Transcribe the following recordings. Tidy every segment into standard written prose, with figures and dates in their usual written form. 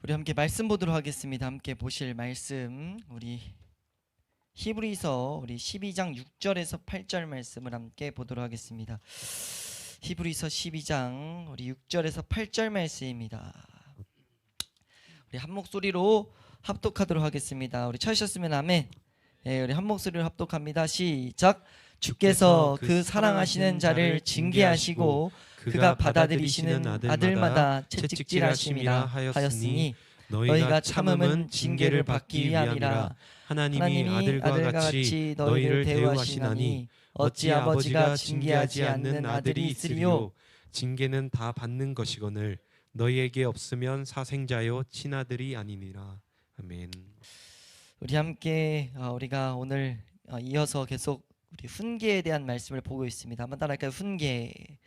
우리 함께 말씀 보도록 하겠습니다. 함께 보실 말씀 우리 히브리서 우리 12장 6절에서 8절 말씀을 함께 보도록 하겠습니다. 히브리서 12장 우리 6절에서 8절 말씀입니다. 우리 한 목소리로 합독하도록 하겠습니다. 우리 찾으셨으면 아멘. 네, 우리 한 목소리로 합독합니다. 시작. 주께서 그 사랑하시는 자를 징계하시고 그가 받아들이시는 아들마다 채찍질하심이라 하였으니 너희가 참음은 징계를 받기 위함이라. 하나님이 아들과 같이 너희를 대우하시나니 어찌 아버지가 징계하지 않는 아들이 있으리요. 징계는 다 받는 것이거늘 너희에게 없으면 사생자요 친아들이 아니니라. 아멘. 우리 함께 우리가 오늘 이어서 계속 우리 훈계에 대한 말씀을 보고 있습니다. 한번 따라할까요? 훈계.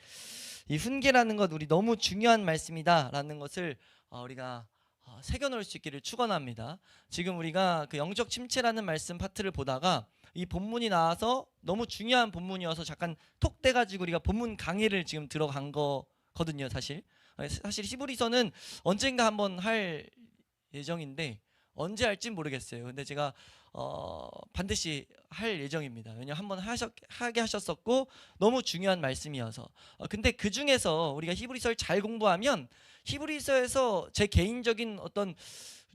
이 훈계라는 것 우리 너무 중요한 말씀이다라는 것을 우리가 새겨놓을 수 있기를 축원합니다. 지금 우리가 그 영적 침체라는 말씀 파트를 보다가 이 본문이 나와서 너무 중요한 본문이어서 잠깐 톡 떼가지고 우리가 본문 강의를 지금 들어간 거거든요. 사실 히브리서는 언젠가 한번 할 예정인데 언제 할진 모르겠어요. 근데 제가 반드시 할 예정입니다. 왜냐면 한번 하게 하셨었고 너무 중요한 말씀이어서. 근데 그 중에서 우리가 히브리서를 잘 공부하면 히브리서에서 제 개인적인 어떤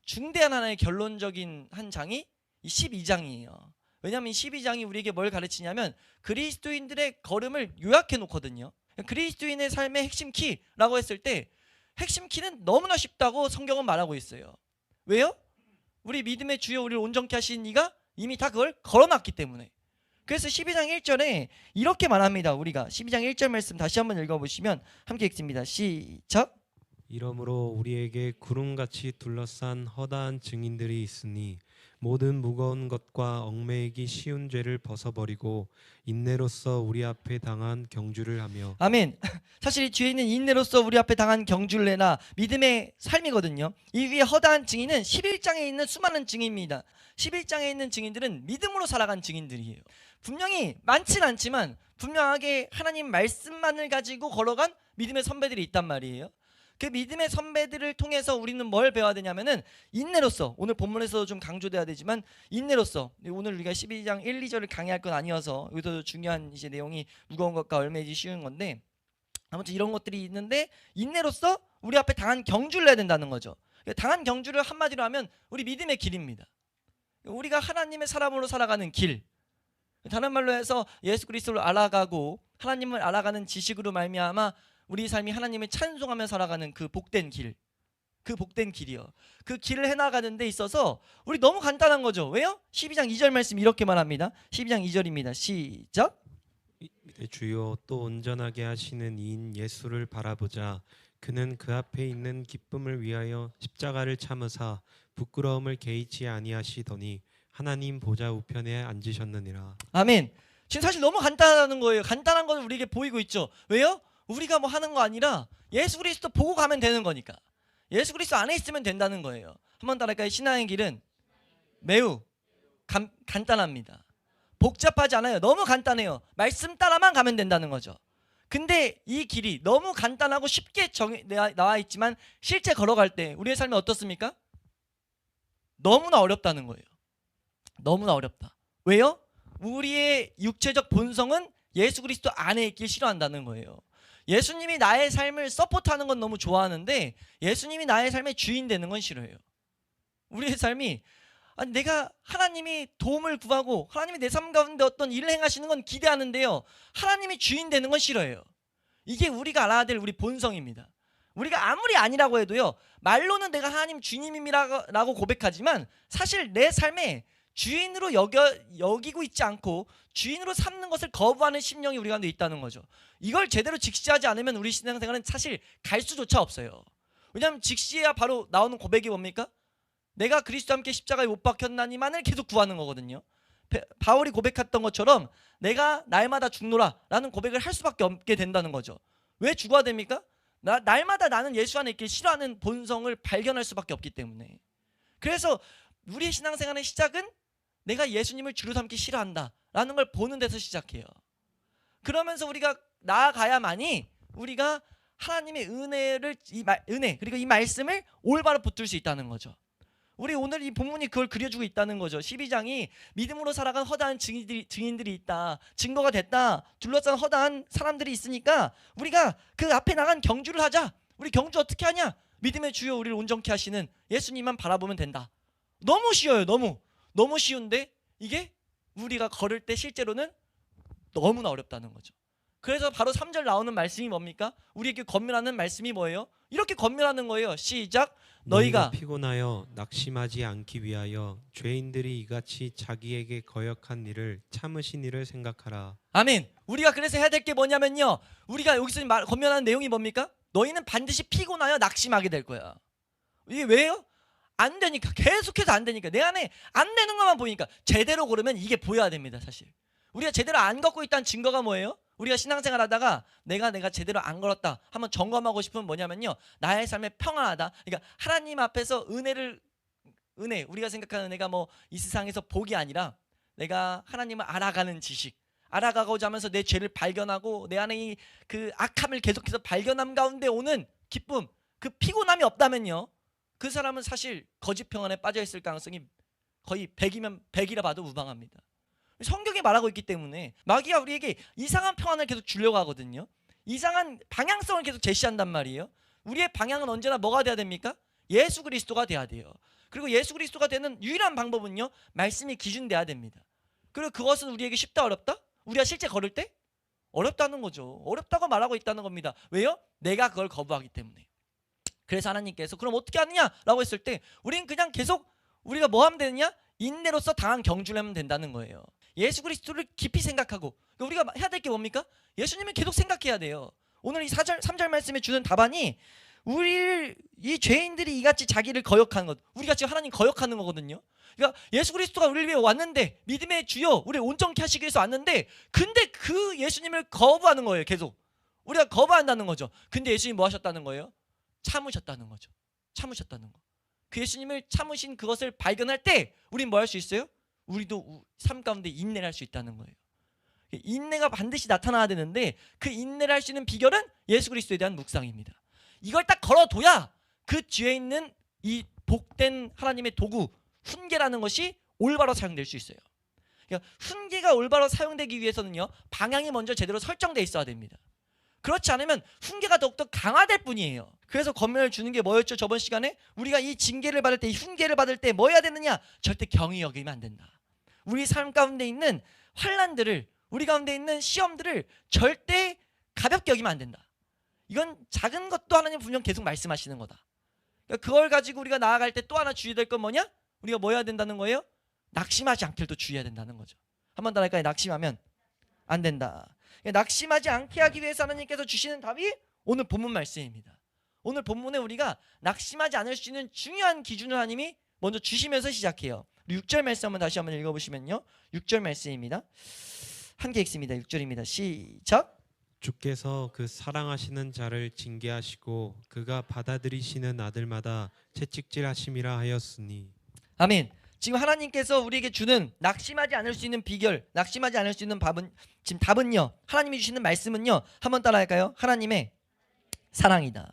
중대한 하나의 결론적인 한 장이 이 12장이에요. 왜냐하면 이 12장이 우리에게 뭘 가르치냐면 그리스도인들의 걸음을 요약해 놓거든요. 그리스도인의 삶의 핵심 키라고 했을 때 핵심 키는 너무나 쉽다고 성경은 말하고 있어요. 왜요? 우리 믿음의 주여 우리를 온전케 하신 이가 이미 다 그걸 걸어놨기 때문에. 그래서 12장 1절에 이렇게 말합니다. 우리가 12장 1절 말씀 다시 한번 읽어보시면 함께 읽습니다. 시작. 이러므로 우리에게 구름같이 둘러싼 허다한 증인들이 있으니 모든 무거운 것과 얽매이기 쉬운 죄를 벗어버리고 인내로써 우리 앞에 당한 경주를 하며. 아멘. 사실 이 뒤에 있는 인내로서 우리 앞에 당한 경주를 내나 믿음의 삶이거든요. 이 위에 허다한 증인은 11장에 있는 수많은 증인입니다. 11장에 있는 증인들은 믿음으로 살아간 증인들이에요. 분명히 많진 않지만 분명하게 하나님 말씀만을 가지고 걸어간 믿음의 선배들이 있단 말이에요. 그 믿음의 선배들을 통해서 우리는 뭘 배워야 되냐면은 인내로서, 오늘 본문에서도 좀 강조돼야 되지만 인내로서, 오늘 우리가 12장 1, 2절을 강의할 건 아니어서 여기서 중요한 이제 내용이 무거운 것과 얼매이기 쉬운 건데 아무튼 이런 것들이 있는데 인내로서 우리 앞에 당한 경주를 해야 된다는 거죠. 당한 경주를 한마디로 하면 우리 믿음의 길입니다. 우리가 하나님의 사람으로 살아가는 길, 다른 말로 해서 예수 그리스도를 알아가고 하나님을 알아가는 지식으로 말미암아 우리 삶이 하나님을 찬송하며 살아가는 그 복된 길, 그 복된 길이요. 그 길을 해나가는 데 있어서 우리 너무 간단한 거죠. 왜요? 12장 2절 말씀 이렇게 말합니다. 12장 2절입니다. 시작. 주여 또 온전하게 하시는 이인 예수를 바라보자. 그는 그 앞에 있는 기쁨을 위하여 십자가를 참으사 부끄러움을 개의치 아니하시더니 하나님 보좌 우편에 앉으셨느니라. 아멘. 지금 사실 너무 간단하다는 거예요. 간단한 걸 우리에게 보이고 있죠. 왜요? 우리가 뭐 하는 거 아니라 예수 그리스도 보고 가면 되는 거니까. 예수 그리스도 안에 있으면 된다는 거예요. 한번 따라할까요? 신앙의 길은 매우 간단합니다. 복잡하지 않아요. 너무 간단해요. 말씀 따라만 가면 된다는 거죠. 근데 이 길이 너무 간단하고 쉽게 나와 있지만 실제 걸어갈 때 우리의 삶이 어떻습니까? 너무나 어렵다는 거예요. 너무나 어렵다. 왜요? 우리의 육체적 본성은 예수 그리스도 안에 있길 싫어한다는 거예요. 예수님이 나의 삶을 서포트하는 건 너무 좋아하는데 예수님이 나의 삶의 주인 되는 건 싫어해요. 우리의 삶이 내가 하나님이 도움을 구하고 하나님이 내 삶 가운데 어떤 일을 행하시는 건 기대하는데요, 하나님이 주인 되는 건 싫어해요. 이게 우리가 알아야 될 우리 본성입니다. 우리가 아무리 아니라고 해도요, 말로는 내가 하나님 주님이라고 고백하지만 사실 내 삶에 주인으로 여기고 있지 않고 주인으로 삼는 것을 거부하는 심령이 우리 가운데 있다는 거죠. 이걸 제대로 직시하지 않으면 우리 신앙생활은 사실 갈 수조차 없어요. 왜냐하면 직시해야 바로 나오는 고백이 뭡니까? 내가 그리스도와 함께 십자가에 못 박혔나니만을 계속 구하는 거거든요. 바울이 고백했던 것처럼 내가 날마다 죽노라 라는 고백을 할 수밖에 없게 된다는 거죠. 왜 죽어야 됩니까? 날마다 나는 예수 안에 있길 싫어하는 본성을 발견할 수밖에 없기 때문에. 그래서 우리의 신앙생활의 시작은 내가 예수님을 주로 삼기 싫어한다 라는 걸 보는 데서 시작해요. 그러면서 우리가 나아가야만이 우리가 하나님의 은혜 그리고 이 말씀을 올바로 붙들 수 있다는 거죠. 우리 오늘 이 본문이 그걸 그려주고 있다는 거죠. 12장이 믿음으로 살아간 허다한 증인들이 있다. 증거가 됐다. 둘러싼 허다한 사람들이 있으니까 우리가 그 앞에 나간 경주를 하자. 우리 경주 어떻게 하냐? 믿음의 주여 우리를 온전케 하시는 예수님만 바라보면 된다. 너무 쉬워요. 너무 쉬운데 이게 우리가 걸을 때 실제로는 너무나 어렵다는 거죠. 그래서 바로 3절 나오는 말씀이 뭡니까? 우리에게 권면하는 말씀이 뭐예요? 이렇게 권면하는 거예요. 시작. 너희가 피곤하여 낙심하지 않기 위하여 죄인들이 이같이 자기에게 거역한 일을 참으신 일을 생각하라. 아멘. 우리가 그래서 해야 될 게 뭐냐면요. 우리가 여기서 권면하는 내용이 뭡니까? 너희는 반드시 피곤하여 낙심하게 될 거야. 이게 왜요? 안 되니까. 계속해서 안 되니까. 내 안에 안 되는 것만 보이니까. 제대로 걸으면 이게 보여야 됩니다. 사실 우리가 제대로 안 걷고 있다는 증거가 뭐예요? 우리가 신앙생활 하다가 내가 제대로 안 걸었다 한번 점검하고 싶으면 뭐냐면요, 나의 삶에 평안하다. 그러니까 하나님 앞에서 은혜 우리가 생각하는 은혜가 뭐 이 세상에서 복이 아니라 내가 하나님을 알아가는 지식, 알아가고자 하면서 내 죄를 발견하고 내 안에 그 악함을 계속해서 발견함 가운데 오는 기쁨, 그 피곤함이 없다면요, 그 사람은 사실 거짓 평안에 빠져 있을 가능성이 거의 100이면 100이라 봐도 무방합니다. 성경이 말하고 있기 때문에 마귀가 우리에게 이상한 평안을 계속 주려고 하거든요. 이상한 방향성을 계속 제시한단 말이에요. 우리의 방향은 언제나 뭐가 돼야 됩니까? 예수 그리스도가 돼야 돼요. 그리고 예수 그리스도가 되는 유일한 방법은요, 말씀이 기준돼야 됩니다. 그리고 그것은 우리에게 쉽다 어렵다? 우리가 실제 걸을 때 어렵다는 거죠. 어렵다고 말하고 있다는 겁니다. 왜요? 내가 그걸 거부하기 때문에. 그래서 하나님께서 그럼 어떻게 하느냐라고 했을 때 우리는 그냥 계속 우리가 뭐 하면 되느냐? 인내로서 당한 경주를 하면 된다는 거예요. 예수 그리스도를 깊이 생각하고, 우리가 해야 될 게 뭡니까? 예수님을 계속 생각해야 돼요. 오늘 이 3절 말씀에 주는 답안이 우리를, 이 죄인들이 이같이 자기를 거역하는 것, 우리가 지금 하나님 거역하는 거거든요. 그러니까 예수 그리스도가 우리를 위해 왔는데, 믿음의 주여 우리를 온전케 하시기 위해서 왔는데, 근데 그 예수님을 거부하는 거예요. 계속 우리가 거부한다는 거죠. 근데 예수님 뭐 하셨다는 거예요? 참으셨다는 거죠. 참으셨다는 거. 그 예수님을 참으신 그것을 발견할 때 우리는 뭐 할 수 있어요? 우리도 삶 가운데 인내를 할 수 있다는 거예요. 인내가 반드시 나타나야 되는데 그 인내를 할 수 있는 비결은 예수 그리스도에 대한 묵상입니다. 이걸 딱 걸어둬야 그 뒤에 있는 이 복된 하나님의 도구 훈계라는 것이 올바로 사용될 수 있어요. 그러니까 훈계가 올바로 사용되기 위해서는요, 방향이 먼저 제대로 설정되어 있어야 됩니다. 그렇지 않으면 훈계가 더욱더 강화될 뿐이에요. 그래서 권면을 주는 게 뭐였죠? 저번 시간에 우리가 이 징계를 받을 때, 이 훈계를 받을 때 뭐 해야 되느냐? 절대 경히 여기면 안 된다. 우리 삶 가운데 있는 환난들을, 우리 가운데 있는 시험들을 절대 가볍게 여기면 안 된다. 이건 작은 것도 하나님 분명 계속 말씀하시는 거다. 그러니까 그걸 가지고 우리가 나아갈 때 또 하나 주의될 건 뭐냐? 우리가 뭐 해야 된다는 거예요? 낙심하지 않기를 또 주의해야 된다는 거죠. 한 번 더 할까요? 낙심하면 안 된다. 낙심하지 않게 하기 위해서 하나님께서 주시는 답이 오늘 본문 말씀입니다. 오늘 본문에 우리가 낙심하지 않을 수 있는 중요한 기준을 하나님이 먼저 주시면서 시작해요. 6절 말씀 한번 다시 한번 읽어보시면요, 6절 말씀입니다. 함께 읽습니다. 6절입니다. 시작. 주께서 그 사랑하시는 자를 징계하시고 그가 받아들이시는 아들마다 채찍질하심이라 하였으니. 아멘. 지금 하나님께서 우리에게 주는 낙심하지 않을 수 있는 비결, 낙심하지 않을 수 있는 지금 답은요, 하나님이 주시는 말씀은요, 한번 따라할까요? 하나님의 사랑이다.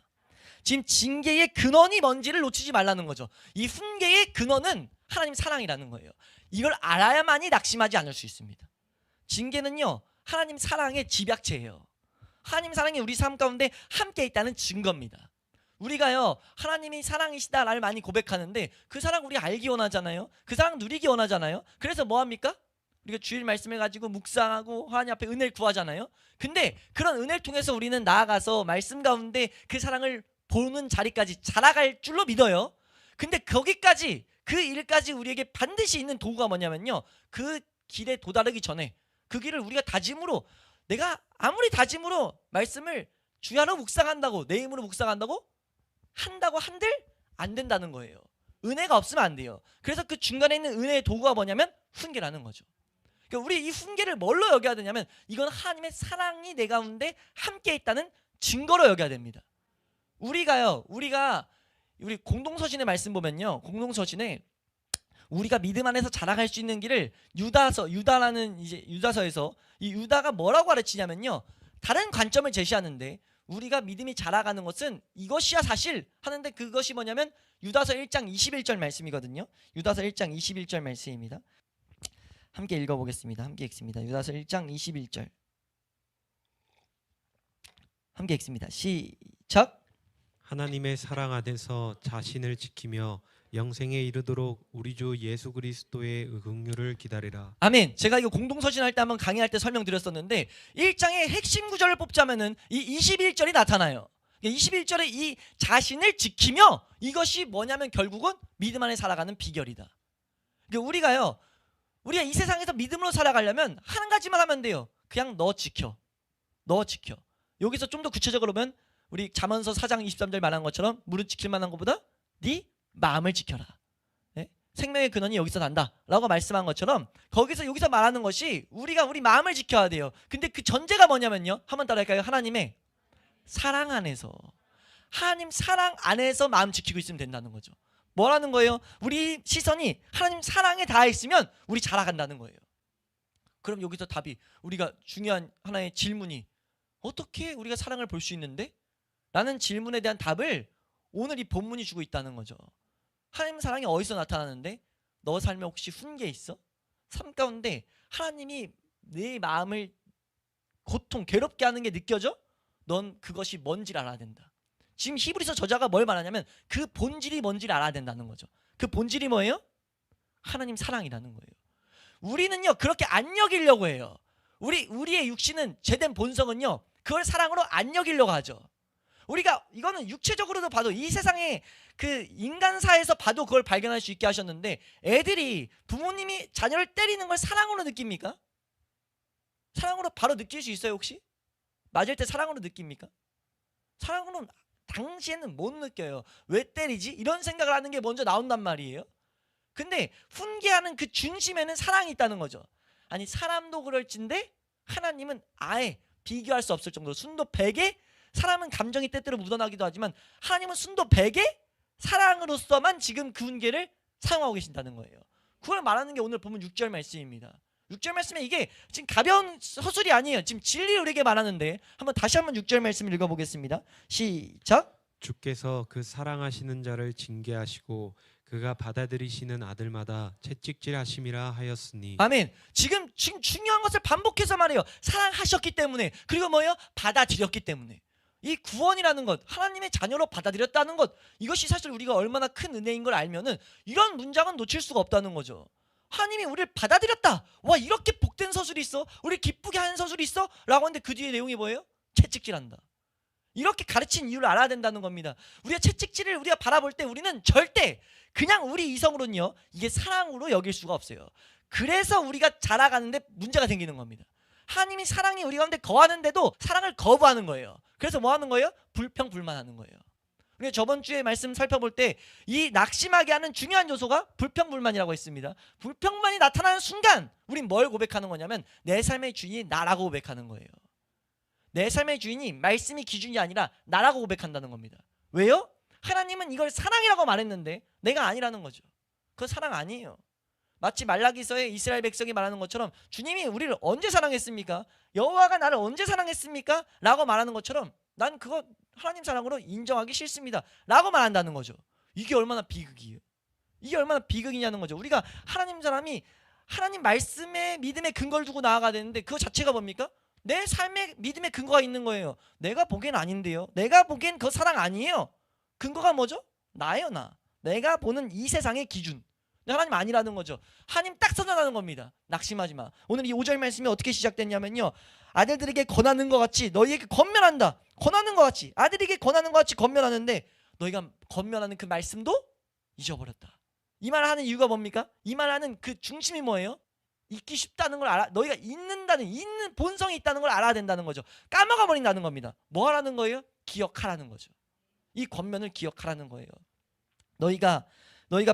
지금 징계의 근원이 뭔지를 놓치지 말라는 거죠. 이 훈계의 근원은 하나님 사랑이라는 거예요. 이걸 알아야만이 낙심하지 않을 수 있습니다. 징계는요, 하나님 사랑의 집약체예요. 하나님 사랑이 우리 삶 가운데 함께 있다는 증거입니다. 우리가요, 하나님이 사랑이시다를 많이 고백하는데 그 사랑 우리 알기 원하잖아요. 그 사랑 누리기 원하잖아요. 그래서 뭐합니까? 우리가 주일 말씀을 가지고 묵상하고 하나님 앞에 은혜를 구하잖아요. 근데 그런 은혜를 통해서 우리는 나아가서 말씀 가운데 그 사랑을 보는 자리까지 자라갈 줄로 믿어요. 근데 거기까지, 그 일까지 우리에게 반드시 있는 도구가 뭐냐면요, 그 길에 도달하기 전에 그 길을 우리가 다짐으로, 내가 아무리 다짐으로 말씀을 주야로 묵상한다고, 내 힘으로 묵상한다고 한다고 한들 안 된다는 거예요. 은혜가 없으면 안 돼요. 그래서 그 중간에 있는 은혜의 도구가 뭐냐면 훈계라는 거죠. 그러니까 우리 이 훈계를 뭘로 여겨야 되냐면 이건 하나님의 사랑이 내 가운데 함께 있다는 증거로 여겨야 됩니다. 우리 공동서신의 말씀 보면요, 공동서신에 우리가 믿음 안에서 자라갈 수 있는 길을 유다라는 이제 유다서에서 이 유다가 뭐라고 가르치냐면요, 다른 관점을 제시하는데 우리가 믿음이 자라가는 것은 이것이야 사실 하는데 그것이 뭐냐면 유다서 1장 21절 말씀이거든요. 유다서 1장 21절 말씀입니다. 함께 읽어보겠습니다. 함께 읽습니다. 유다서 1장 21절 함께 읽습니다. 시작. 하나님의 사랑 안에서 자신을 지키며 영생에 이르도록 우리 주 예수 그리스도의 긍휼을 기다리라. 아멘. 제가 이거 공동서신할 때 한번 강의할 때 설명드렸었는데 1장의 핵심 구절을 뽑자면은 이 21절이 나타나요. 21절에 이 자신을 지키며 이것이 뭐냐면 결국은 믿음 안에 살아가는 비결이다. 그러니까 우리가 이 세상에서 믿음으로 살아가려면 한 가지만 하면 돼요. 그냥 너 지켜. 너 지켜. 여기서 좀 더 구체적으로 보면 우리 잠언서 4장 23절 말한 것처럼 무릇 지킬 만한 것보다 네 마음을 지켜라. 네? 생명의 근원이 여기서 난다라고 말씀한 것처럼 여기서 말하는 것이 우리가 우리 마음을 지켜야 돼요. 근데 그 전제가 뭐냐면요. 한번 따라할까요? 하나님의 사랑 안에서. 하나님 사랑 안에서 마음 지키고 있으면 된다는 거죠. 뭐라는 거예요? 우리 시선이 하나님 사랑에 닿아 있으면 우리 자라간다는 거예요. 그럼 여기서 답이 우리가 중요한 하나의 질문이 어떻게 우리가 사랑을 볼 수 있는데? 라는 질문에 대한 답을 오늘 이 본문이 주고 있다는 거죠. 하나님 사랑이 어디서 나타나는데? 너 삶에 혹시 훈계 있어? 삶 가운데 하나님이 내 마음을 괴롭게 하는 게 느껴져? 넌 그것이 뭔지를 알아야 된다. 지금 히브리서 저자가 뭘 말하냐면 그 본질이 뭔지를 알아야 된다는 거죠. 그 본질이 뭐예요? 하나님 사랑이라는 거예요. 우리는요 그렇게 안 여기려고 해요. 우리의 육신은 죄된 본성은요 그걸 사랑으로 안 여기려고 하죠. 우리가 이거는 육체적으로도 봐도 이 세상의 그 인간사에서 봐도 그걸 발견할 수 있게 하셨는데 애들이 부모님이 자녀를 때리는 걸 사랑으로 느낍니까? 사랑으로 바로 느낄 수 있어요 혹시? 맞을 때 사랑으로 느낍니까? 사랑으로는 당시에는 못 느껴요. 왜 때리지? 이런 생각을 하는 게 먼저 나온단 말이에요. 근데 훈계하는 그 중심에는 사랑이 있다는 거죠. 아니 사람도 그럴진데 하나님은 아예 비교할 수 없을 정도로 순도 100에 사람은 감정이 때때로 묻어나기도 하지만 하나님은 순도 100에 사랑으로서만 지금 그 훈계를 사용하고 계신다는 거예요. 그걸 말하는 게 오늘 보면 6절 말씀입니다. 6절 말씀에 이게 지금 가벼운 서술이 아니에요. 지금 진리를 우리에게 말하는데 다시 한번 6절 말씀을 읽어보겠습니다. 시작. 주께서 그 사랑하시는 자를 징계하시고 그가 받아들이시는 아들마다 채찍질하심이라 하였으니. 아멘. 지금 중요한 것을 반복해서 말해요. 사랑하셨기 때문에 그리고 뭐예요? 받아들였기 때문에. 이 구원이라는 것, 하나님의 자녀로 받아들였다는 것, 이것이 사실 우리가 얼마나 큰 은혜인 걸 알면은 이런 문장은 놓칠 수가 없다는 거죠. 하나님이 우리를 받아들였다. 와 이렇게 복된 서술이 있어? 우리 기쁘게 하는 서술이 있어? 라고 하는데 그 뒤에 내용이 뭐예요? 채찍질한다. 이렇게 가르친 이유를 알아야 된다는 겁니다. 우리가 채찍질을 우리가 바라볼 때 우리는 절대 그냥 우리 이성으로는요 이게 사랑으로 여길 수가 없어요. 그래서 우리가 자라가는데 문제가 생기는 겁니다. 하나님이 사랑이 우리 가운데 거하는데도 사랑을 거부하는 거예요. 그래서 뭐 하는 거예요? 불평불만하는 거예요. 우리가 저번 주에 말씀 살펴볼 때 이 낙심하게 하는 중요한 요소가 불평불만이라고 했습니다. 불평만이 나타나는 순간 우린 뭘 고백하는 거냐면 내 삶의 주인이 나라고 고백하는 거예요. 내 삶의 주인이 말씀이 기준이 아니라 나라고 고백한다는 겁니다. 왜요? 하나님은 이걸 사랑이라고 말했는데 내가 아니라는 거죠. 그건 사랑 아니에요. 마치 말라기서에 이스라엘 백성이 말하는 것처럼 주님이 우리를 언제 사랑했습니까? 여호와가 나를 언제 사랑했습니까? 라고 말하는 것처럼 난 그거 하나님 사랑으로 인정하기 싫습니다 라고 말한다는 거죠. 이게 얼마나 비극이에요. 이게 얼마나 비극이냐는 거죠. 우리가 하나님 사람이 하나님 말씀에 믿음의 근거를 두고 나아가야 되는데 그거 자체가 뭡니까? 내 삶에 믿음의 근거가 있는 거예요. 내가 보기엔 아닌데요. 내가 보기엔 그거 사랑 아니에요. 근거가 뭐죠? 나예요. 내가 보는 이 세상의 기준. 하나님 아니라는 거죠. 하나님 딱 선언하는 겁니다. 낙심하지 마. 오늘 이 5절 말씀이 어떻게 시작됐냐면요. 아들들에게 권하는 것 같이 너희에게 권면한다. 권하는 것 같이 아들에게 권하는 것 같이 권면하는데 너희가 권면하는 그 말씀도 잊어버렸다. 이 말을 하는 이유가 뭡니까? 이 말하는 그 중심이 뭐예요? 잊기 쉽다는 걸 알아. 너희가 있는 본성이 있다는 걸 알아야 된다는 거죠. 까먹어 버린다는 겁니다. 뭐 하라는 거예요? 기억하라는 거죠. 이 권면을 기억하라는 거예요. 너희가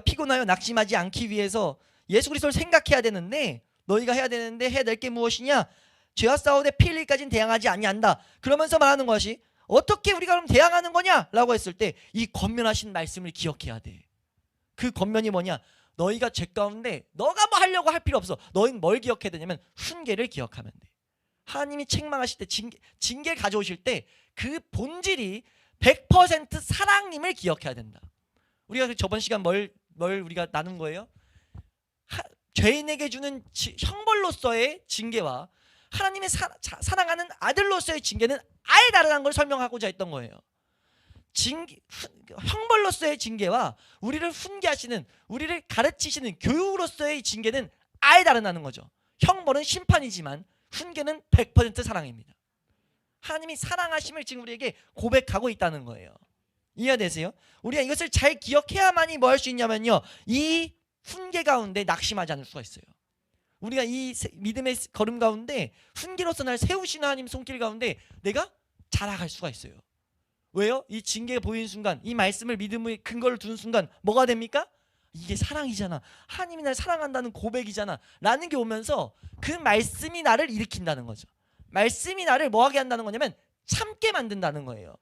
피곤하여 낙심하지 않기 위해서 예수 그리스도를 생각해야 되는데 너희가 해야 될 게 무엇이냐? 죄와 싸우되 피 흘릴까지는 대항하지 아니한다. 그러면서 말하는 것이 어떻게 우리가 그럼 대항하는 거냐? 라고 했을 때 이 권면하신 말씀을 기억해야 돼. 그 권면이 뭐냐? 너희가 죄 가운데 너가 뭐 하려고 할 필요 없어. 너희는 뭘 기억해야 되냐면 훈계를 기억하면 돼. 하나님이 책망하실 때 징계를 가져오실 때 그 본질이 100% 사랑임을 기억해야 된다. 우리가 저번 시간 뭘 우리가 나눈 거예요? 죄인에게 주는 형벌로서의 징계와 하나님의 사랑하는 아들로서의 징계는 아예 다르다는 걸 설명하고자 했던 거예요. 형벌로서의 징계와 우리를 훈계하시는, 우리를 가르치시는 교육으로서의 징계는 아예 다르다는 거죠. 형벌은 심판이지만 훈계는 100% 사랑입니다. 하나님이 사랑하심을 지금 우리에게 고백하고 있다는 거예요. 이해되세요? 우리가 이것을 잘 기억해야만이 뭐 할 수 있냐면요, 이 훈계 가운데 낙심하지 않을 수가 있어요. 우리가 이 믿음의 걸음 가운데 훈계로서 날 세우시는 하나님 손길 가운데 내가 자라갈 수가 있어요. 왜요? 이 징계가 보이는 순간, 이 말씀을 믿음의 근거를 두는 순간 뭐가 됩니까? 이게 사랑이잖아, 하나님이 날 사랑한다는 고백이잖아 라는 게 오면서 그 말씀이 나를 일으킨다는 거죠. 말씀이 나를 뭐하게 한다는 거냐면 참게 만든다는 거예요.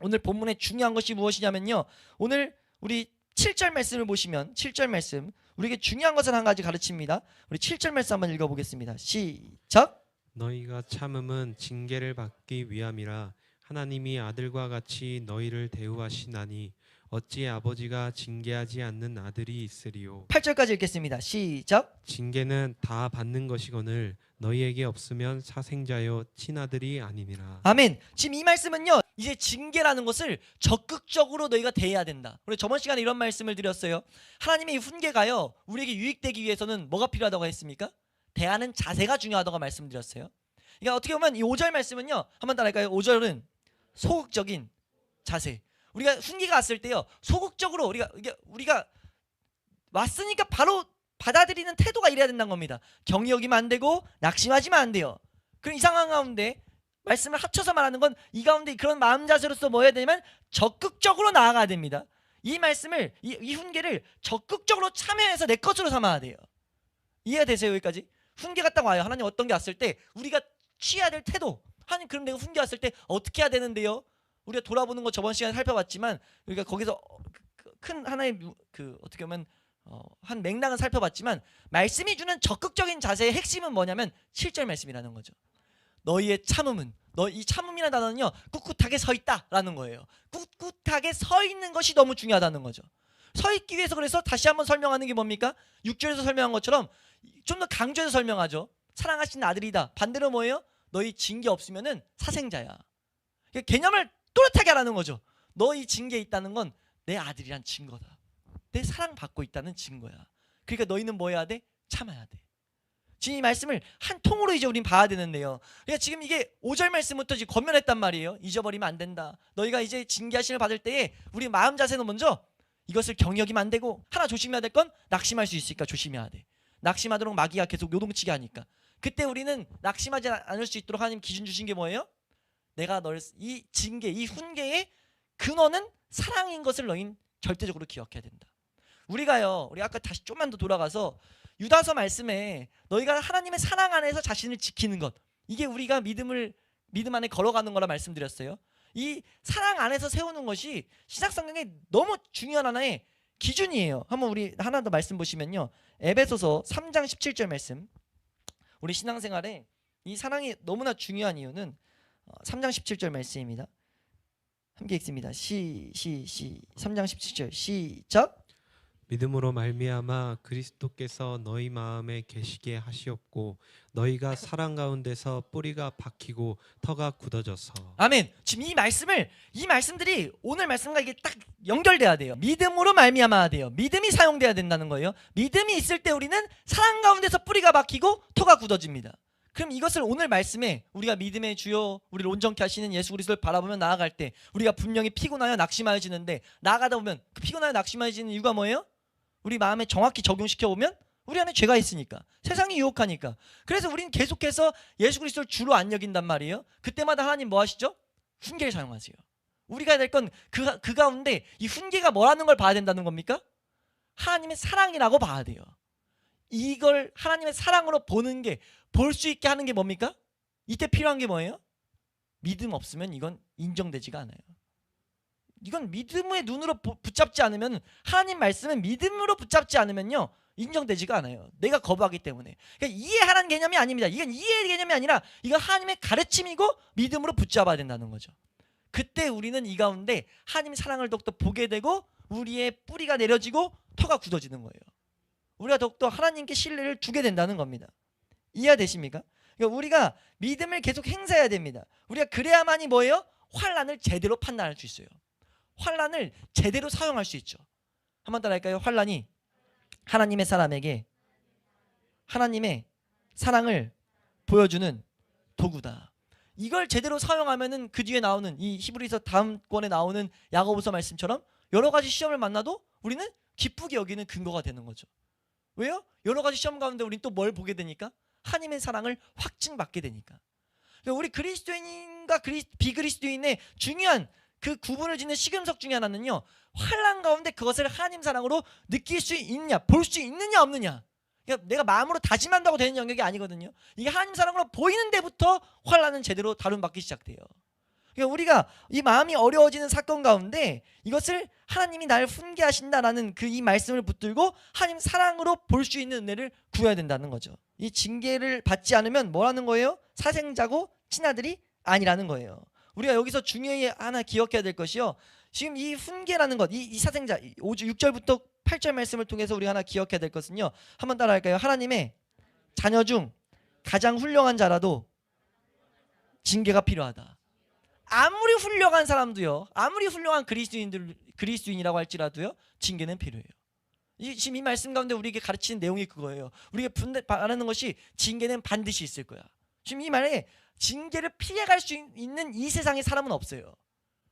오늘 본문에 중요한 것이 무엇이냐면요, 오늘 우리 7절 말씀을 보시면 7절 말씀 우리에게 중요한 것을 한 가지 가르칩니다. 우리 7절 말씀 한번 읽어보겠습니다. 시작. 너희가 참음은 징계를 받기 위함이라 하나님이 아들과 같이 너희를 대우하시나니 어찌 아버지가 징계하지 않는 아들이 있으리요. 8절까지 읽겠습니다. 시작. 징계는 다 받는 것이거늘 너희에게 없으면 사생자여 친아들이 아니니라. 아멘. 지금 이 말씀은요, 이제 징계라는 것을 적극적으로 너희가 대해야 된다. 우리 저번 시간에 이런 말씀을 드렸어요. 하나님의 이 훈계가요, 우리에게 유익되기 위해서는 뭐가 필요하다고 했습니까? 대하는 자세가 중요하다고 말씀드렸어요. 그러니까 어떻게 보면 이 5절 말씀은요, 한번 따라할까요? 5절은 소극적인 자세. 우리가 훈계가 왔을 때요, 소극적으로 우리가 왔으니까 바로 받아들이는 태도가 이래야 된다는 겁니다. 경히 여기면 안 되고 낙심하지면 안 돼요. 그런 이 상황 가운데 말씀을 합쳐서 말하는 건 이 가운데 그런 마음 자세로서 뭐 해야 되냐면 적극적으로 나아가야 됩니다. 이 말씀을 이 훈계를 적극적으로 참여해서 내 것으로 삼아야 돼요. 이해가 되세요? 여기까지? 훈계가 딱 와요. 하나님 어떤 게 왔을 때 우리가 취해야 될 태도. 하나님 그럼 내가 훈계 왔을 때 어떻게 해야 되는데요? 우리가 돌아보는 거 저번 시간에 살펴봤지만 우리가 거기서 큰 하나의 어떻게 보면 한 맥락은 살펴봤지만 말씀이 주는 적극적인 자세의 핵심은 뭐냐면 7절 말씀이라는 거죠. 너희의 참음은, 이 참음이라는 단어는요, 꿋꿋하게 서 있다라는 거예요. 꿋꿋하게 서 있는 것이 너무 중요하다는 거죠. 서 있기 위해서 그래서 다시 한번 설명하는 게 뭡니까? 6절에서 설명한 것처럼 좀 더 강조해서 설명하죠. 사랑하신 아들이다. 반대로 뭐예요? 너희 징계 없으면은 사생자야. 개념을 또렷하게 하라는 거죠. 너희 징계에 있다는 건 내 아들이란 증거다. 내 사랑받고 있다는 증거야. 그러니까 너희는 뭐 해야 돼? 참아야 돼. 지금 이 말씀을 한 통으로 이제 우린 봐야 되는데요. 그러니까 지금 이게 5절 말씀부터 지금 권면했단 말이에요. 잊어버리면 안 된다. 너희가 이제 징계하심을 받을 때에 우리 마음 자세는 먼저 이것을 경히 여기면 안 되고, 하나 조심해야 될 건 낙심할 수 있으니까 조심해야 돼. 낙심하도록 마귀가 계속 요동치게 하니까. 그때 우리는 낙심하지 않을 수 있도록 하나님 기준 주신 게 뭐예요? 내가 널 이 징계, 이 훈계의 근원은 사랑인 것을 너희는 절대적으로 기억해야 된다. 우리 아까 다시 좀만 더 돌아가서 유다서 말씀에 너희가 하나님의 사랑 안에서 자신을 지키는 것, 이게 우리가 믿음 안에 걸어가는 거라 말씀드렸어요. 이 사랑 안에서 세우는 것이 신약성경에 너무 중요한 하나의 기준이에요. 한번 우리 하나 더 말씀 보시면요, 에베소서 3장 17절 말씀. 우리 신앙생활에 이 사랑이 너무나 중요한 이유는 3장 17절 말씀입니다. 함께 읽습니다. 3장 17절 시작. 믿음으로 말미암아 그리스도께서 너희 마음에 계시게 하시옵고 너희가 사랑 가운데서 뿌리가 박히고 터가 굳어져서. 아멘. 지금 이 말씀들이 오늘 말씀과 이게 딱 연결돼야 돼요. 믿음으로 말미암아야 돼요. 믿음이 사용돼야 된다는 거예요. 믿음이 있을 때 우리는 사랑 가운데서 뿌리가 박히고 터가 굳어집니다. 그럼 이것을 오늘 말씀에 우리가 믿음의 주요 우리를 온전케 하시는 예수 그리스도를 바라보며 나아갈 때 우리가 분명히 피곤하여 낙심하여지는데, 나아가다 보면 그 피곤하여 낙심하여지는 이유가 뭐예요? 우리 마음에 정확히 적용시켜보면 우리 안에 죄가 있으니까, 세상이 유혹하니까. 그래서 우리는 계속해서 예수 그리스도를 주로 안 여긴단 말이에요. 그때마다 하나님 뭐 하시죠? 훈계를 사용하세요. 우리가 해야 될 건 그 가운데 이 훈계가 뭐라는 걸 봐야 된다는 겁니까? 하나님의 사랑이라고 봐야 돼요. 이걸 하나님의 사랑으로 보는 게, 볼 수 있게 하는 게 뭡니까? 이때 필요한 게 뭐예요? 믿음 없으면 이건 인정되지가 않아요. 이건 믿음의 눈으로 붙잡지 않으면, 하나님 말씀은 믿음으로 붙잡지 않으면요, 인정되지가 않아요. 내가 거부하기 때문에. 그러니까 이해하라는 개념이 아닙니다. 이건 이해의 개념이 아니라 이건 하나님의 가르침이고 믿음으로 붙잡아야 된다는 거죠. 그때 우리는 이 가운데 하나님의 사랑을 더욱더 보게 되고 우리의 뿌리가 내려지고 터가 굳어지는 거예요. 우리가 더욱더 하나님께 신뢰를 두게 된다는 겁니다. 이해되십니까? 그러니까 우리가 믿음을 계속 행사해야 됩니다. 우리가 그래야만이 뭐예요? 환난을 제대로 판단할 수 있어요. 환난을 제대로 사용할 수 있죠. 한번 따라할까요? 환난이 하나님의 사람에게 하나님의 사랑을 보여주는 도구다. 이걸 제대로 사용하면은 그 뒤에 나오는 이 히브리서 다음 권에 나오는 야고보서 말씀처럼 여러 가지 시험을 만나도 우리는 기쁘게 여기는 근거가 되는 거죠. 왜요? 여러 가지 시험 가운데 우리는 또 뭘 보게 되니까? 하나님의 사랑을 확증받게 되니까. 그러니까 우리 그리스도인과 비그리스도인의 중요한 그 구분을 짓는 시금석 중에 하나는요, 환난 가운데 그것을 하나님 사랑으로 느낄 수 있느냐, 볼 수 있느냐 없느냐. 그러니까 내가 마음으로 다짐한다고 되는 영역이 아니거든요. 이게 하나님 사랑으로 보이는 데부터 환난은 제대로 다룬받기 시작돼요. 그러니까 우리가 이 마음이 어려워지는 사건 가운데 이것을 하나님이 나를 훈계하신다라는 그 이 말씀을 붙들고 하나님 사랑으로 볼 수 있는 은혜를 구해야 된다는 거죠. 이 징계를 받지 않으면 뭐라는 거예요? 사생자고 친아들이 아니라는 거예요. 우리가 여기서 중요히 하나 기억해야 될 것이요, 지금 이 훈계라는 것, 이 사생자 6절부터 8절 말씀을 통해서 우리가 하나 기억해야 될 것은요, 한번 따라할까요? 하나님의 자녀 중 가장 훌륭한 자라도 징계가 필요하다. 아무리 훌륭한 사람도요, 아무리 훌륭한 그리스도인이라고 할지라도요, 징계는 필요해요. 지금 이 말씀 가운데 우리에게 가르치는 내용이 그거예요. 우리가 바라는 것이 징계는 반드시 있을 거야. 지금 이 말에 징계를 피해갈 수 있는 이 세상에 사람은 없어요.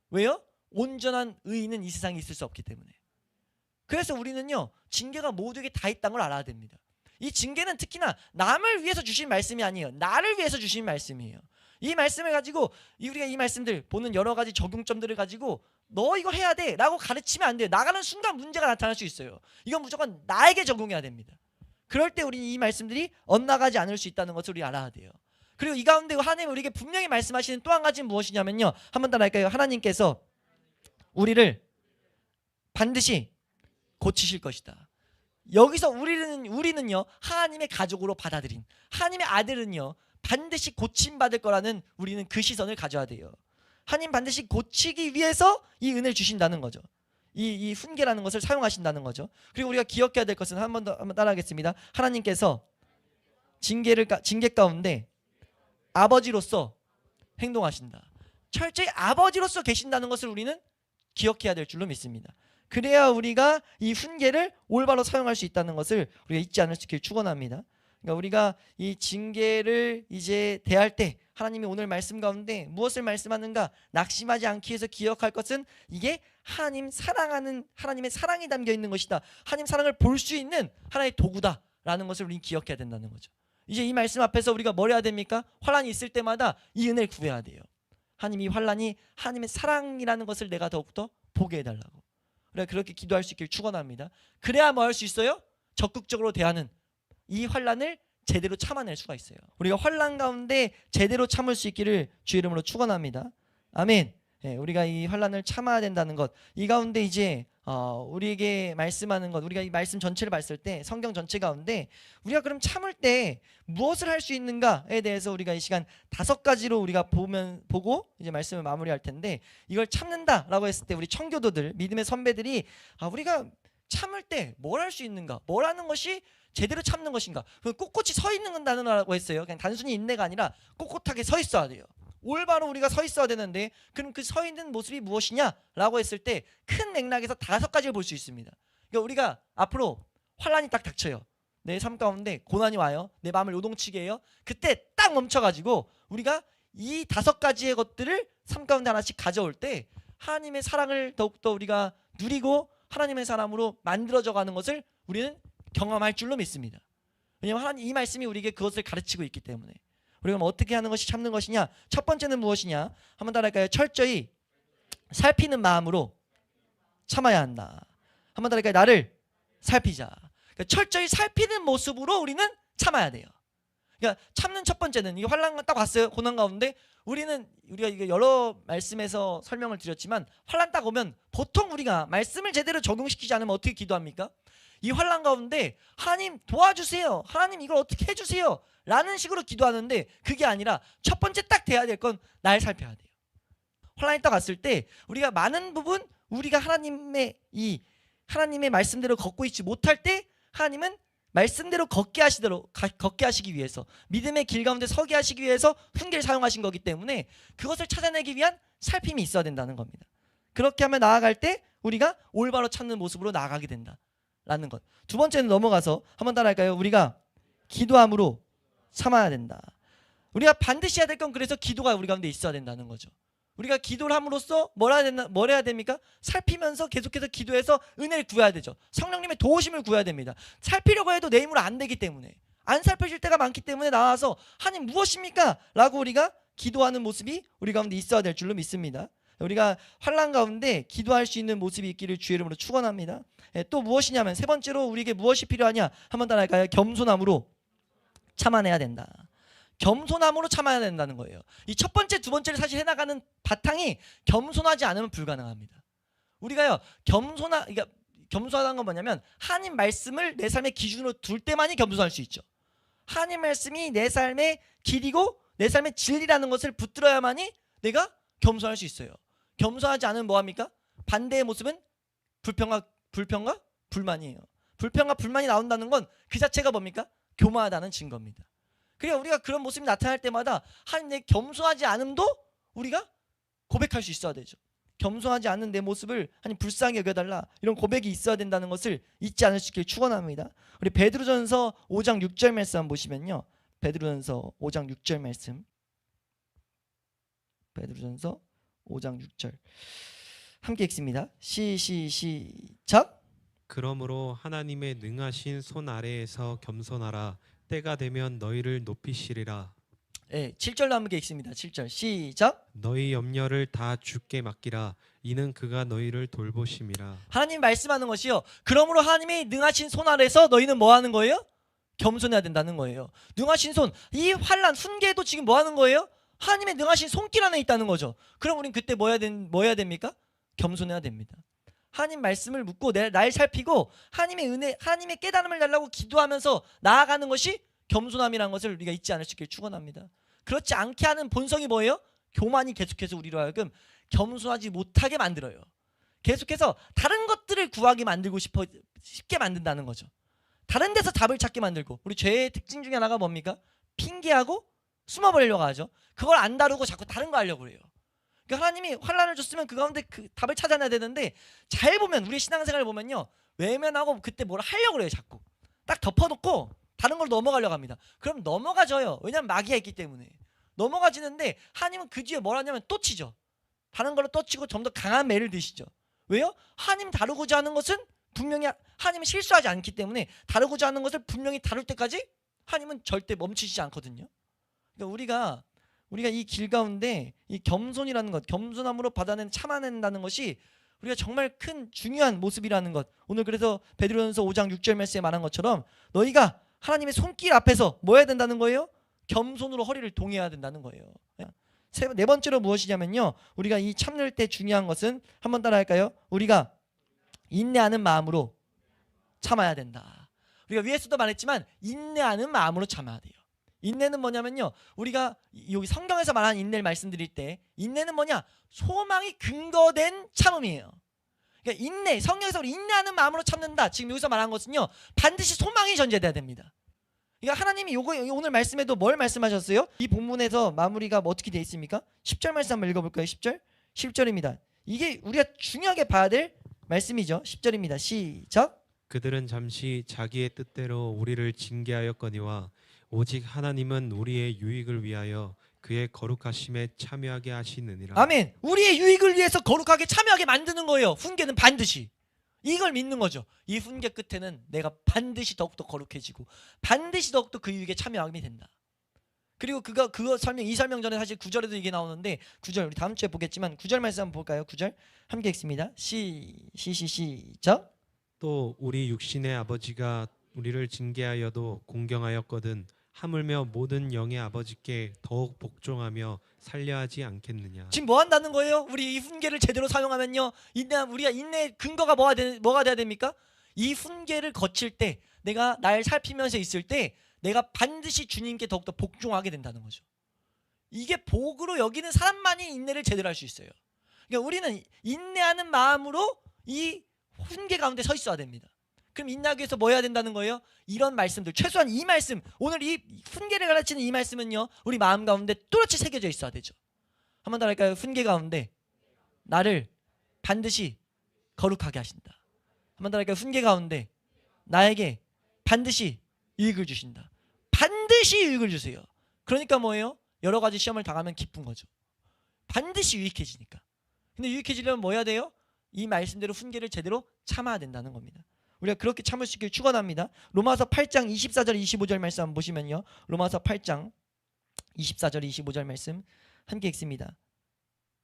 왜요? 온전한 의인은 이 세상에 있을 수 없기 때문에. 그래서 우리는요, 징계가 모두에게 다 있다는 걸 알아야 됩니다. 이 징계는 특히나 남을 위해서 주신 말씀이 아니에요. 나를 위해서 주신 말씀이에요. 이 말씀을 가지고 우리가 이 말씀들 보는 여러 가지 적용점들을 가지고 너 이거 해야 돼 라고 가르치면 안 돼요. 나가는 순간 문제가 나타날 수 있어요. 이건 무조건 나에게 적용해야 됩니다. 그럴 때 우리 이 말씀들이 엇나가지 않을 수 있다는 것을 우리 알아야 돼요. 그리고 이 가운데 하나님이 우리에게 분명히 말씀하시는 또 한 가지는 무엇이냐면요, 한번 따라할까요? 하나님께서 우리를 반드시 고치실 것이다. 여기서 우리는요, 하나님의 가족으로 받아들인 하나님의 아들은요, 반드시 고침받을 거라는 우리는 그 시선을 가져야 돼요. 하나님 반드시 고치기 위해서 이 은혜를 주신다는 거죠. 이 훈계라는 것을 사용하신다는 거죠. 그리고 우리가 기억해야 될 것은 한번 따라하겠습니다. 하나님께서 징계 가운데 아버지로서 행동하신다. 철저히 아버지로서 계신다는 것을 우리는 기억해야 될 줄로 믿습니다. 그래야 우리가 이 훈계를 올바로 사용할 수 있다는 것을 우리가 잊지 않을 수 있기를 축원합니다. 그러니까 우리가 이 징계를 이제 대할 때 하나님이 오늘 말씀 가운데 무엇을 말씀하는가 낙심하지 않기 위해서 기억할 것은 이게 하나님 사랑하는 하나님의 사랑이 담겨 있는 것이다. 하나님 사랑을 볼 수 있는 하나의 도구다라는 것을 우리는 기억해야 된다는 거죠. 이제 이 말씀 앞에서 우리가 뭘 해야 됩니까? 환난이 있을 때마다 이 은혜를 구해야 돼요. 하나님, 이 환난이 하나님의 사랑이라는 것을 내가 더욱더 보게 해달라고. 그래, 그렇게 기도할 수 있기를 축원합니다. 그래야 뭐 할 수 있어요? 적극적으로 대하는 이 환난을 제대로 참아낼 수가 있어요. 우리가 환난 가운데 제대로 참을 수 있기를 주 이름으로 축원합니다. 아멘. 예, 우리가 이 환난을 참아야 된다는 것, 이 가운데 이제 우리에게 말씀하는 것, 우리가 이 말씀 전체를 봤을 때 성경 전체 가운데 우리가 그럼 참을 때 무엇을 할 수 있는가에 대해서 우리가 이 시간 5가지로 우리가 보고 이제 말씀을 마무리할 텐데, 이걸 참는다라고 했을 때 우리 청교도들, 믿음의 선배들이 우리가 참을 때 뭘 할 수 있는가, 뭘 하는 것이 제대로 참는 것인가, 꼿꼿이 서 있는다고 했어요. 그냥 단순히 인내가 아니라 꼿꼿하게 서 있어야 돼요. 올바로 우리가 서 있어야 되는데, 그럼 그 서 있는 모습이 무엇이냐라고 했을 때 큰 맥락에서 5가지를 볼 수 있습니다. 그러니까 우리가 앞으로 환난이 딱 닥쳐요. 내 삶 가운데 고난이 와요. 내 마음을 요동치게 해요. 그때 딱 멈춰가지고 우리가 이 5가지의 것들을 삶 가운데 하나씩 가져올 때 하나님의 사랑을 더욱더 우리가 누리고 하나님의 사람으로 만들어져가는 것을 우리는 경험할 줄로 믿습니다. 왜냐하면 하나님 이 말씀이 우리에게 그것을 가르치고 있기 때문에. 우리가 어떻게 하는 것이 참는 것이냐? 첫 번째는 무엇이냐? 한번 따라할까요? 철저히 살피는 마음으로 참아야 한다. 한번 따라할까요? 나를 살피자. 그러니까 철저히 살피는 모습으로 우리는 참아야 돼요. 그러니까 참는 첫 번째는 이게 환난 딱 왔어요. 고난 가운데 우리가 이게 여러 말씀에서 설명을 드렸지만 환난 딱 오면 보통 우리가 말씀을 제대로 적용시키지 않으면 어떻게 기도합니까? 이 환난 가운데 하나님 도와주세요. 하나님 이걸 어떻게 해주세요. 라는 식으로 기도하는데 그게 아니라 첫 번째 딱 돼야 될 건 날 살펴야 돼요. 환난이 딱 왔을 때 우리가 많은 부분 우리가 하나님의 말씀대로 걷고 있지 못할 때 하나님은 말씀대로 걷게 하시기 위해서 믿음의 길 가운데 서게 하시기 위해서 훈계를 사용하신 거기 때문에 그것을 찾아내기 위한 살핌이 있어야 된다는 겁니다. 그렇게 하면 나아갈 때 우리가 올바로 찾는 모습으로 나아가게 된다라는 것. 두 번째는 넘어가서 한번 따라할까요? 우리가 기도함으로 참아야 된다. 우리가 반드시 해야 될 건 그래서 기도가 우리 가운데 있어야 된다는 거죠. 우리가 기도를 함으로써 뭘 해야 됩니까? 살피면서 계속해서 기도해서 은혜를 구해야 되죠. 성령님의 도우심을 구해야 됩니다. 살피려고 해도 내 힘으로 안 되기 때문에 안 살펴질 때가 많기 때문에 나와서 하나님 무엇입니까? 라고 우리가 기도하는 모습이 우리 가운데 있어야 될 줄로 믿습니다. 우리가 환난 가운데 기도할 수 있는 모습이 있기를 주의 이름으로 축원합니다. 또 무엇이냐면 세 번째로 우리에게 무엇이 필요하냐? 한번 따라할까요? 겸손함으로 참아내야 된다. 겸손함으로 참아야 된다는 거예요. 이 첫 번째, 두 번째를 사실 해나가는 바탕이 겸손하지 않으면 불가능합니다. 우리가요 그러니까 겸손하다는 건 뭐냐면 하나님 말씀을 내 삶의 기준으로 둘 때만이 겸손할 수 있죠. 하나님 말씀이 내 삶의 길이고 내 삶의 진리라는 것을 붙들어야만이 내가 겸손할 수 있어요. 겸손하지 않으면 뭐합니까? 반대의 모습은 불평과 불만이에요. 불평과 불만이 나온다는 건 그 자체가 뭡니까? 교만하다는 증거입니다. 그러니까 우리가 그런 모습이 나타날 때마다 하나님 내 겸손하지 않음도 우리가 고백할 수 있어야 되죠. 겸손하지 않은 내 모습을 하나님 불쌍히 여겨달라 이런 고백이 있어야 된다는 것을 잊지 않을 수 있길 축원합니다. 우리 베드로전서 5장 6절 말씀 한번 보시면요. 베드로전서 5장 6절 말씀. 베드로전서 5장 6절 함께 읽습니다. 시작. 그러므로 하나님의 능하신 손 아래에서 겸손하라. 때가 되면 너희를 높이시리라. 네, 7절로 함께 읽습니다. 7절 시작. 너희 염려를 다 주께 맡기라. 이는 그가 너희를 돌보심이라. 하나님 말씀하는 것이요. 그러므로 하나님의 능하신 손 아래서 너희는 뭐 하는 거예요? 겸손해야 된다는 거예요. 능하신 손, 이 환난 훈계도 지금 뭐 하는 거예요? 하나님의 능하신 손길 안에 있다는 거죠. 그럼 우린 그때 뭐 해야 됩니까? 겸손해야 됩니다. 하나님 말씀을 묻고 날 살피고 하나님의 은혜, 하나님의 깨달음을 달라고 기도하면서 나아가는 것이 겸손함이라는 것을 우리가 잊지 않을 수 있길 축원합니다. 그렇지 않게 하는 본성이 뭐예요? 교만이 계속해서 우리로 하여금 겸손하지 못하게 만들어요. 계속해서 다른 것들을 구하게 만들고 쉽게 만든다는 거죠. 다른 데서 답을 찾게 만들고 우리 죄의 특징 중에 하나가 뭡니까? 핑계하고 숨어버리려고 하죠. 그걸 안 다루고 자꾸 다른 거 하려고 해요. 그러니까 하나님이 환난을 줬으면 그 가운데 그 답을 찾아내야 되는데 잘 보면 우리 신앙생활을 보면요. 외면하고 그때 뭘 하려고 그래요. 자꾸. 딱 덮어놓고 다른 걸로 넘어가려고 합니다. 그럼 넘어가져요. 왜냐하면 마귀가 있기 때문에. 넘어가지는데 하나님은 그 뒤에 뭘 하냐면 또 치죠. 다른 걸로 또 치고 좀 더 강한 매를 드시죠. 왜요? 하나님 다루고자 하는 것은 분명히 하나님은 실수하지 않기 때문에 다루고자 하는 것을 분명히 다룰 때까지 하나님은 절대 멈추시지 않거든요. 그러니까 우리가 이 길 가운데 이 겸손이라는 것, 겸손함으로 참아낸다는 것이 우리가 정말 큰 중요한 모습이라는 것. 오늘 그래서 베드로전서 5장 6절 말씀에 말한 것처럼 너희가 하나님의 손길 앞에서 뭐 해야 된다는 거예요? 겸손으로 허리를 동여야 된다는 거예요. 네 번째로 무엇이냐면요. 우리가 이 참을 때 중요한 것은 한번 따라할까요? 우리가 인내하는 마음으로 참아야 된다. 우리가 위에서도 말했지만 인내하는 마음으로 참아야 돼요. 인내는 뭐냐면요. 우리가 여기 성경에서 말하는 인내를 말씀드릴 때 인내는 뭐냐? 소망이 근거된 참음이에요. 그러니까 성경에서 우리 인내하는 마음으로 참는다. 지금 여기서 말한 것은요. 반드시 소망이 전제돼야 됩니다. 그러니까 하나님이 오늘 말씀에도 뭘 말씀하셨어요? 이 본문에서 마무리가 어떻게 되어 있습니까? 10절 말씀 한번 읽어볼까요? 10절? 10절입니다. 이게 우리가 중요하게 봐야 될 말씀이죠. 10절입니다. 시작. 그들은 잠시 자기의 뜻대로 우리를 징계하였거니와 오직 하나님은 우리의 유익을 위하여 그의 거룩하심에 참여하게 하시느니라. 아멘. 우리의 유익을 위해서 거룩하게 참여하게 만드는 거예요. 훈계는 반드시. 이걸 믿는 거죠. 이 훈계 끝에는 내가 반드시 더욱더 거룩해지고 반드시 더욱더 그 유익에 참여하게 된다. 그리고 이 설명 전에 사실 9절에도 이게 나오는데 9절 우리 다음 주에 보겠지만 9절 말씀 한번 볼까요? 9절 함께 읽습니다. 시작. 또 우리 육신의 아버지가 우리를 징계하여도 공경하였거든 하물며 모든 영의 아버지께 더욱 복종하며 살려하지 않겠느냐. 지금 뭐 한다는 거예요? 우리 이 훈계를 제대로 사용하면요, 우리가 인내의 근거가 뭐가 돼야 됩니까? 이 훈계를 거칠 때, 내가 날 살피면서 있을 때 내가 반드시 주님께 더욱더 복종하게 된다는 거죠. 이게 복으로 여기는 사람만이 인내를 제대로 할 수 있어요. 그러니까 우리는 인내하는 마음으로 이 훈계 가운데 서 있어야 됩니다. 그럼 인내하기 위해서 뭐 해야 된다는 거예요? 이런 말씀들, 최소한 이 말씀, 오늘 이 훈계를 가르치는 이 말씀은요, 우리 마음 가운데 뚜렷이 새겨져 있어야 되죠. 한 번 더 할까요? 훈계 가운데 나를 반드시 거룩하게 하신다. 한 번 더 할까요? 훈계 가운데 나에게 반드시 유익을 주신다. 반드시 유익을 주세요. 그러니까 뭐예요? 여러 가지 시험을 당하면 기쁜 거죠. 반드시 유익해지니까. 근데 유익해지려면 뭐 해야 돼요? 이 말씀대로 훈계를 제대로 참아야 된다는 겁니다. 우리가 그렇게 참을 수 있기를 축원합니다. 로마서 8장 24절 25절 말씀 한번 보시면요, 로마서 8장 24절 25절 말씀 함께 읽습니다.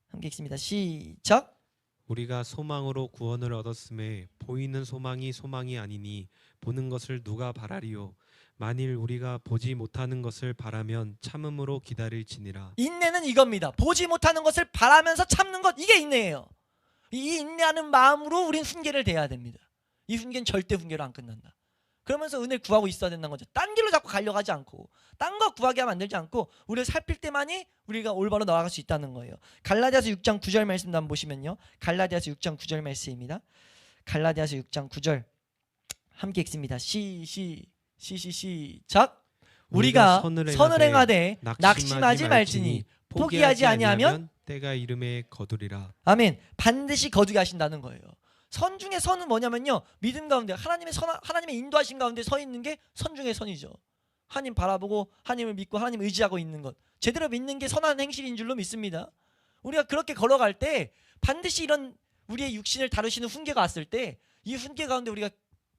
함께 읽습니다. 시작. 우리가 소망으로 구원을 얻었음에 보이는 소망이 아니니 보는 것을 누가 바라리요. 만일 우리가 보지 못하는 것을 바라면 참음으로 기다릴지니라. 인내는 이겁니다. 보지 못하는 것을 바라면서 참는 것, 이게 인내예요. 이 인내하는 마음으로 우린 훈계를 대해야 됩니다. 이 훈계는 절대 훈계로 안 끝난다. 그러면서 은혜를 구하고 있어야 된다는 거죠. 딴 길로 자꾸 가려가지 않고, 딴 거 구하게 하면 만들지 않고, 우리를 살필 때만이 우리가 올바로 나아갈 수 있다는 거예요. 갈라디아서 6장 9절 말씀도 한번 보시면요, 갈라디아서 6장 9절 말씀입니다. 갈라디아서 6장 9절 함께 읽습니다. 시작. 우리가 선을 행하되 낙심하지 말지니 포기하지 아니하면 때가 이름에 거두리라. 아멘. 반드시 거두게 하신다는 거예요. 선 중에 선은 뭐냐면요, 믿음 가운데 하나님의 인도하신 가운데 서 있는 게 선 중에 선이죠. 하나님 바라보고 하나님을 믿고 하나님 의지하고 있는 것, 제대로 믿는 게 선한 행실인 줄로 믿습니다. 우리가 그렇게 걸어갈 때 반드시 이런 우리의 육신을 다루시는 훈계가 왔을 때 이 훈계 가운데 우리가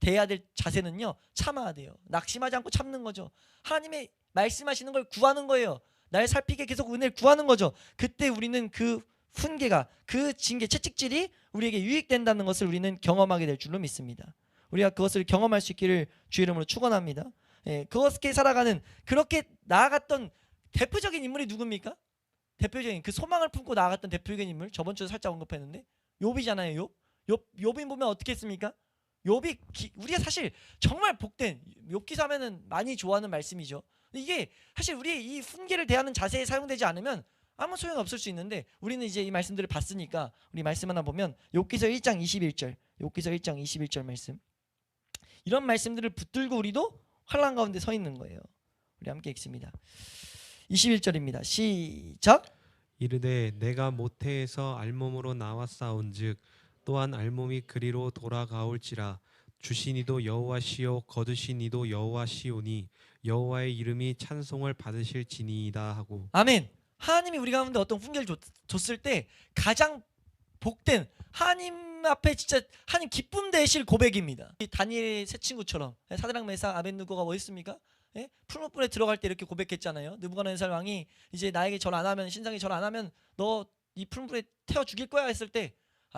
대해야 될 자세는요, 참아야 돼요. 낙심하지 않고 참는 거죠. 하나님의 말씀하시는 걸 구하는 거예요. 날 살피게 계속 은혜를 구하는 거죠. 그때 우리는 그 훈계가, 그 징계, 채찍질이 우리에게 유익된다는 것을 우리는 경험하게 될 줄로 믿습니다. 우리가 그것을 경험할 수 있기를 주의 이름으로 축원합니다. 그렇게 살아가는, 그렇게 나아갔던 대표적인 인물이 누굽니까? 대표적인 그 소망을 품고 나아갔던 대표적인 인물, 저번 주에 살짝 언급했는데 욥이잖아요. 욥이 보면 어떻게 했습니까? 욥이 우리가 사실 정말 복된, 욥기서 하면은 많이 좋아하는 말씀이죠. 이게 사실 우리의 이 훈계를 대하는 자세에 사용되지 않으면 아무 소용 없을 수 있는데, 우리는 이제 이 말씀들을 봤으니까 우리 말씀 하나 보면 욥기서 1장 21절, 욥기서 1장 21절 말씀, 이런 말씀들을 붙들고 우리도 환난 가운데 서 있는 거예요. 우리 함께 읽습니다. 21절입니다. 시작. 이르되 내가 모태에서 알몸으로 나왔사온즉 또한 알몸이 그리로 돌아가올지라. 주시니도 여호와시요 거두시니도 여호와시오니 여호와의 이름이 찬송을 받으실지니이다 하고. 아멘. 하나님이 우리 가운데 어떤 훈계를 줬을 때 가장 복된, 하나님 앞에 진짜 하나님 기쁨 되실 고백입니다. 이 다니엘의 세 친구처럼, 사드락 메삭 아벳느고가 뭐 했습니까? 풀무불에 들어갈 때 이렇게 고백했잖아요. 느부갓네살 왕이 이제 나에게 절 안 하면, 신상이 절 안 하면 너 이 풀무불에 태워 죽일 거야 했을 때,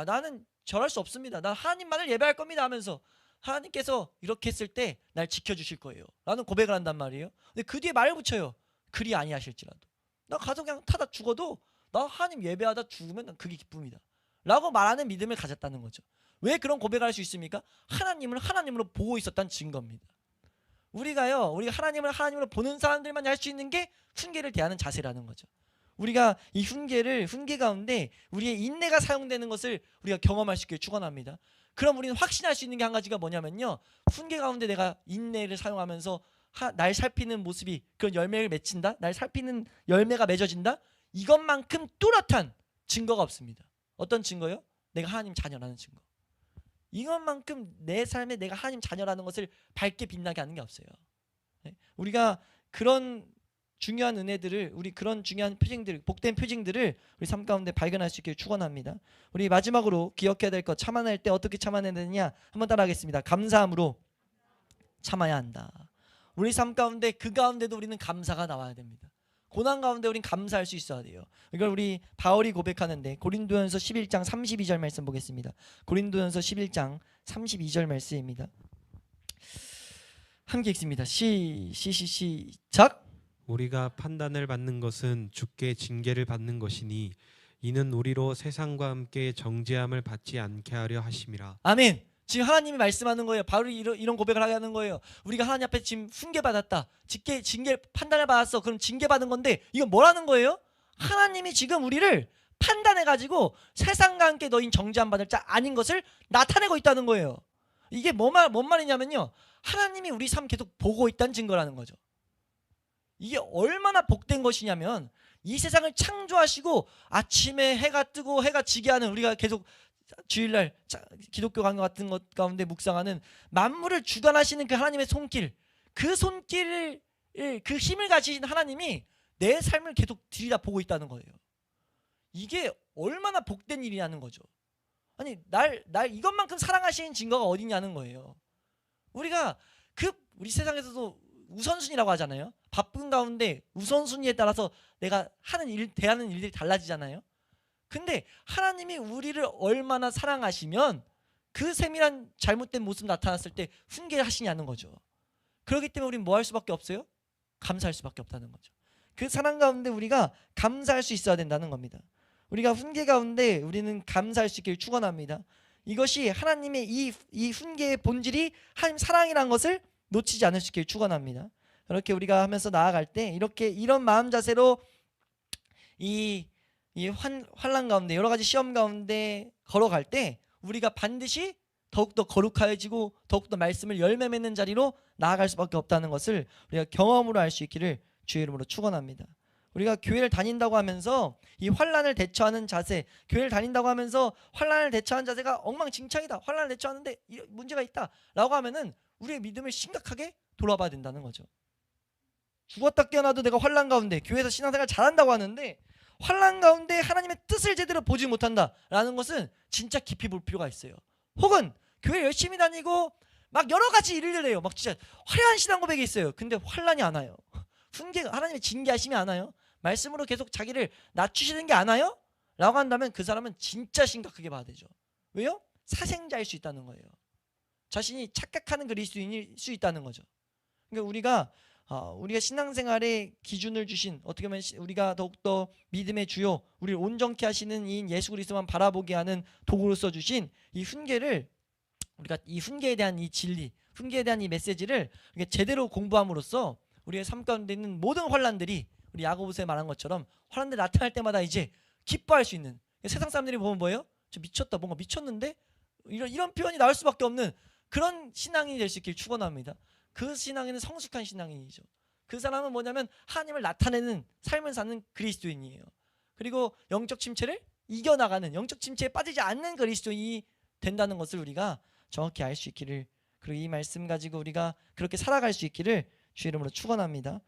나는 절할 수 없습니다. 난 하나님만을 예배할 겁니다 하면서 하나님께서 이렇게 했을 때 날 지켜주실 거예요 라는 고백을 한단 말이에요. 근데 그 뒤에 말을 붙여요. 그리 아니하실지라도 나 가서 그냥 타다 죽어도 나 하나님 예배하다 죽으면 난 그게 기쁨이다 라고 말하는 믿음을 가졌다는 거죠. 왜 그런 고백을 할 수 있습니까? 하나님을 하나님으로 보고 있었다는 증거입니다. 우리가 하나님을 하나님으로 보는 사람들만 할 수 있는 게 훈계를 대하는 자세라는 거죠. 우리가 이 훈계 가운데 우리의 인내가 사용되는 것을 우리가 경험할 수 있게 축원합니다. 그럼 우리는 확신할 수 있는 게 한 가지가 뭐냐면요, 훈계 가운데 내가 인내를 사용하면서 날 살피는 모습이 그런 열매를 맺힌다, 날 살피는 열매가 맺어진다, 이것만큼 뚜렷한 증거가 없습니다. 어떤 증거요? 내가 하나님 자녀라는 증거. 이것만큼 내 삶에 내가 하나님 자녀라는 것을 밝게 빛나게 하는 게 없어요. 우리가 그런 중요한 은혜들을, 우리 그런 중요한 표징들, 복된 표징들을 우리 삶 가운데 발견할 수 있기를 축원합니다. 우리 마지막으로 기억해야 될 것, 참아낼 때 어떻게 참아내야 되느냐 한번 따라하겠습니다. 감사함으로 참아야 한다. 우리 삶 가운데 그 가운데도 우리는 감사가 나와야 됩니다. 고난 가운데 우린 감사할 수 있어야 돼요. 이걸 우리 바울이 고백하는데 고린도전서 11장 32절 말씀 보겠습니다. 고린도전서 11장 32절 말씀입니다. 함께 읽습니다. 시작. 우리가 판단을 받는 것은 주께 징계를 받는 것이니 이는 우리로 세상과 함께 정죄함을 받지 않게 하려 하심이라. 아멘. 지금 하나님이 말씀하는 거예요. 바로 이런 고백을 하게 하는 거예요. 우리가 하나님 앞에 지금 훈계받았다. 징계 판단을 받았어. 그럼 징계받은 건데 이건 뭐라는 거예요? 하나님이 지금 우리를 판단해가지고 세상과 함께 너희 정죄함 받을 자 아닌 것을 나타내고 있다는 거예요. 이게 뭔 말이냐면요. 하나님이 우리 삶 계속 보고 있다는 증거라는 거죠. 이게 얼마나 복된 것이냐면 이 세상을 창조하시고 아침에 해가 뜨고 해가 지게 하는, 우리가 계속 주일날 기독교 강의 같은 것 가운데 묵상하는 만물을 주관하시는 그 하나님의 손길, 그 손길을, 그 힘을 가지신 하나님이 내 삶을 계속 들여다보고 있다는 거예요. 이게 얼마나 복된 일이냐는 거죠. 아니 날 이것만큼 사랑하시는 증거가 어디냐는 거예요. 우리가 우리 세상에서도 우선순위라고 하잖아요. 바쁜 가운데 우선순위에 따라서 내가 대하는 일들이 달라지잖아요. 근데 하나님이 우리를 얼마나 사랑하시면 그 세밀한 잘못된 모습 나타났을 때 훈계하시냐는 거죠. 그렇기 때문에 우리는 뭐 할 수밖에 없어요? 감사할 수밖에 없다는 거죠. 그 사랑 가운데 우리가 감사할 수 있어야 된다는 겁니다. 우리가 훈계 가운데 우리는 감사할 수 있기를 축원합니다. 이것이 하나님의 이 훈계의 본질이 하나님 사랑이라는 것을 놓치지 않을 수 있기를 축원합니다. 그렇게 우리가 하면서 나아갈 때 이런 마음 자세로 이 환난 가운데 여러 가지 시험 가운데 걸어갈 때 우리가 반드시 더욱더 거룩해지고 더욱더 말씀을 열매 맺는 자리로 나아갈 수밖에 없다는 것을 우리가 경험으로 알 수 있기를 주의 이름으로 축원합니다. 우리가 교회를 다닌다고 하면서 이 환난을 대처하는 자세, 교회를 다닌다고 하면서 환난을 대처하는 자세가 엉망진창이다, 환난을 대처하는데 문제가 있다 라고 하면은 우리의 믿음을 심각하게 돌아봐야 된다는 거죠. 죽었다 깨어나도 내가 환난 가운데 교회에서 신앙생활 잘한다고 하는데 환난 가운데 하나님의 뜻을 제대로 보지 못한다라는 것은 진짜 깊이 볼 필요가 있어요. 혹은 교회 열심히 다니고 막 여러 가지 일을 해요. 막 진짜 화려한 신앙 고백이 있어요. 근데 환난이 안 와요. 하나님의 징계하심이 안 와요. 말씀으로 계속 자기를 낮추시는 게 안 와요? 라고 한다면 그 사람은 진짜 심각하게 봐야 되죠. 왜요? 사생자일 수 있다는 거예요. 자신이 착각하는 그리스도인일 수 있다는 거죠. 그러니까 우리가 신앙생활의 기준을 주신, 어떻게 보면 우리가 더욱더 믿음의 주요, 우리를 온전케 하시는 이인 예수 그리스도만 바라보게 하는 도구로서 주신 이 훈계를, 우리가 이 훈계에 대한 이 진리, 훈계에 대한 이 메시지를 제대로 공부함으로써 우리의 삶 가운데 있는 모든 환난들이 우리 야고보서에 말한 것처럼 환난들 나타날 때마다 이제 기뻐할 수 있는, 세상 사람들이 보면 뭐예요? 저 미쳤다, 뭔가 미쳤는데? 이런 표현이 나올 수밖에 없는 그런 신앙이 될 수 있길 축원합니다. 그 신앙에는 성숙한 신앙인이죠. 그 사람은 뭐냐면 하나님을 나타내는 삶을 사는 그리스도인이에요. 그리고 영적 침체를 이겨나가는, 영적 침체에 빠지지 않는 그리스도인이 된다는 것을 우리가 정확히 알 수 있기를, 그리고 이 말씀 가지고 우리가 그렇게 살아갈 수 있기를 주의 이름으로 축원합니다.